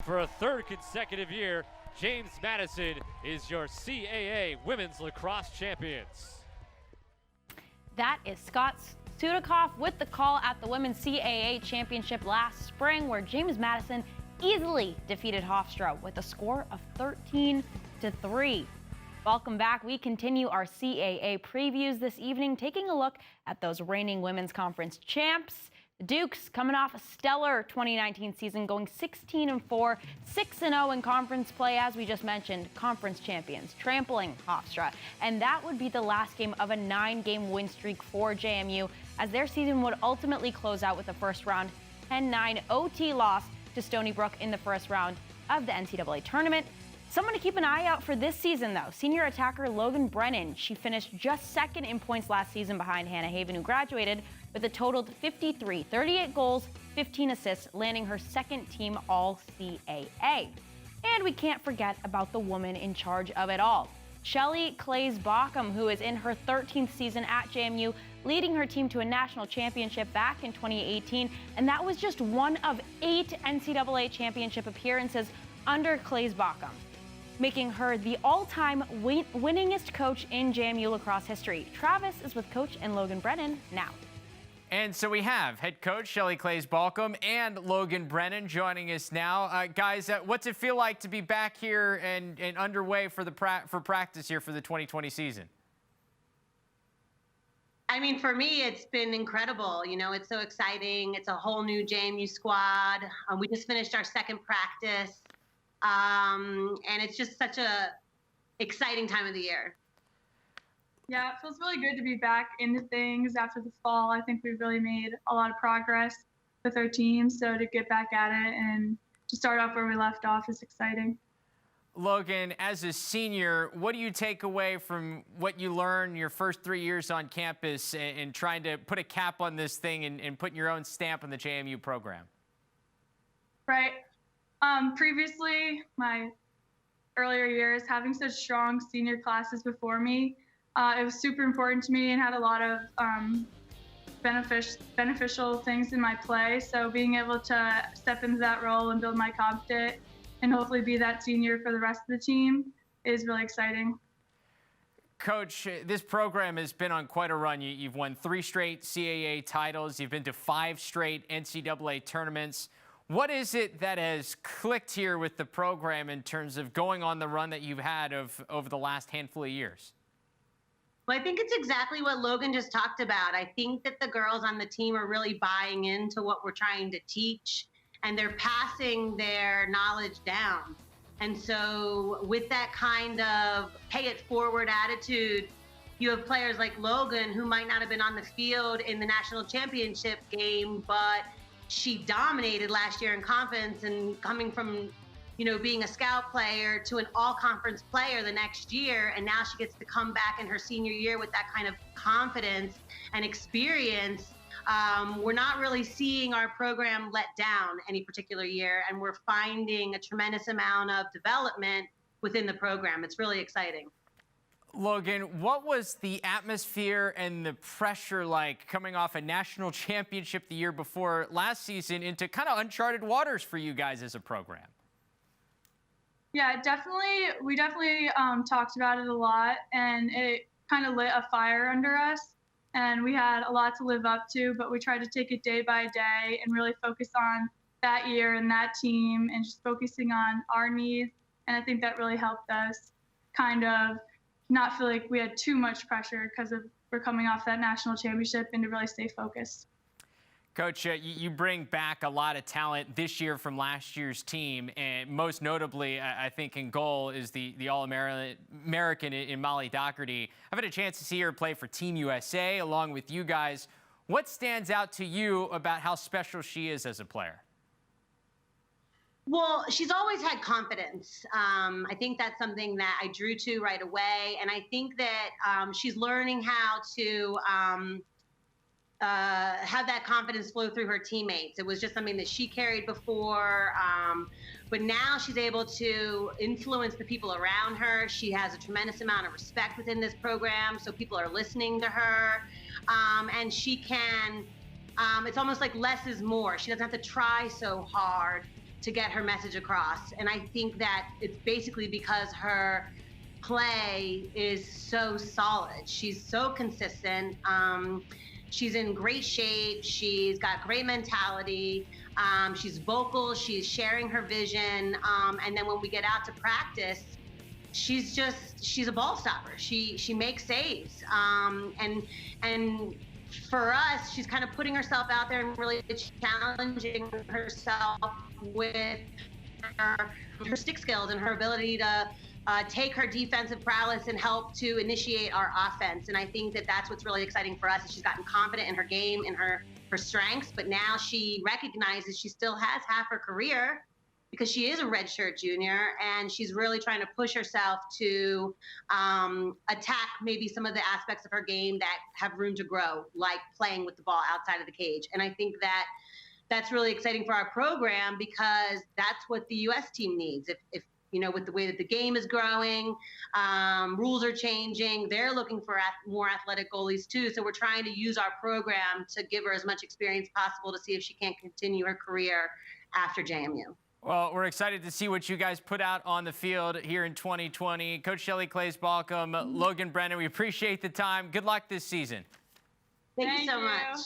for a third consecutive year, James Madison is your CAA Women's Lacrosse Champions. That is Scott Sudikoff with the call at the Women's CAA Championship last spring, where James Madison easily defeated Hofstra with a score of 13-3. Welcome back. We continue our CAA previews this evening, taking a look at those reigning Women's Conference champs. The Dukes coming off a stellar 2019 season, going 16-4, 6-0 in conference play, as we just mentioned, conference champions, trampling Hofstra. And that would be the last game of a 9-game win streak for JMU, as their season would ultimately close out with a first round 10-9 OT loss to Stony Brook in the first round of the NCAA tournament. Someone to keep an eye out for this season, though, senior attacker Logan Brennan. She finished just second in points last season behind Hannah Haven, who graduated with a totaled 53, 38 goals, 15 assists, landing her second team All-CAA. And we can't forget about the woman in charge of it all, Shelley Klaes-Bawcombe, who is in her 13th season at JMU, leading her team to a national championship back in 2018. And that was just one of 8 NCAA championship appearances under Klaes-Bawcombe, making her the all-time winningest coach in JMU lacrosse history. Travis is with Coach and Logan Brennan now. And so we have head coach Shelley Klaes-Bawcombe and Logan Brennan joining us now. Guys, what's it feel like to be back here and underway for practice here for the 2020 season? I mean, for me, it's been incredible. You know, it's so exciting. It's a whole new JMU squad. We just finished our second practice. And it's just such a exciting time of the year. Yeah, it feels really good to be back into things after the fall. I think we've really made a lot of progress with our team. So to get back at it and to start off where we left off is exciting. Logan, as a senior, what do you take away from what you learned your first 3 years on campus and trying to put a cap on this thing and putting your own stamp on the JMU program? Right. Previously, my earlier years, having such strong senior classes before me, it was super important to me and had a lot of beneficial things in my play. So being able to step into that role and build my confidence and hopefully be that senior for the rest of the team is really exciting. Coach, this program has been on quite a run. You've won 3 straight CAA titles. You've been to 5 straight NCAA tournaments. What is it that has clicked here with the program in terms of going on the run that you've had over the last handful of years? Well, I think it's exactly what Logan just talked about. I think that the girls on the team are really buying into what we're trying to teach, and they're passing their knowledge down. And so with that kind of pay it forward attitude, you have players like Logan, who might not have been on the field in the national championship game, but she dominated last year in conference, and coming from, you know, being a scout player to an all-conference player the next year, and now she gets to come back in her senior year with that kind of confidence and experience. We're not really seeing our program let down any particular year, and we're finding a tremendous amount of development within the program. It's really exciting. Logan, what was the atmosphere and the pressure like coming off a national championship the year before last season into kind of uncharted waters for you guys as a program? Yeah, definitely. We definitely talked about it a lot, and it kind of lit a fire under us. And we had a lot to live up to, but we tried to take it day by day and really focus on that year and that team and just focusing on our needs. And I think that really helped us kind of not feel like we had too much pressure because we're coming off that national championship, and to really stay focused. Coach, you bring back a lot of talent this year from last year's team, and most notably, I think in goal is the All-American in Molly Dougherty. I've had a chance to see her play for Team USA along with you guys. What stands out to you about how special she is as a player? Well, she's always had confidence. I think that's something that I drew to right away, and I think that she's learning how to have that confidence flow through her teammates. It was just something that she carried before, but now she's able to influence the people around her. She has a tremendous amount of respect within this program, so people are listening to her, and she can, it's almost like less is more. She doesn't have to try so hard to get her message across. And I think that it's basically because her play is so solid. She's so consistent. She's in great shape. She's got great mentality. She's vocal. She's sharing her vision. And then when we get out to practice, she's a ball stopper. She makes saves. And for us, she's kind of putting herself out there and really challenging herself with her stick skills and her ability to take her defensive prowess and help to initiate our offense. And I think that that's what's really exciting for us is she's gotten confident in her game and her strengths, but now she recognizes she still has half her career because she is a redshirt junior, and she's really trying to push herself to attack maybe some of the aspects of her game that have room to grow, like playing with the ball outside of the cage. And I think that that's really exciting for our program because that's what the U.S. team needs. If you know, with the way that the game is growing, rules are changing, they're looking for more athletic goalies too. So we're trying to use our program to give her as much experience possible to see if she can't continue her career after JMU. Well, we're excited to see what you guys put out on the field here in 2020. Coach Shelley, Klaes-Bawcombe, Logan Brennan, we appreciate the time. Good luck this season. Thank you so much.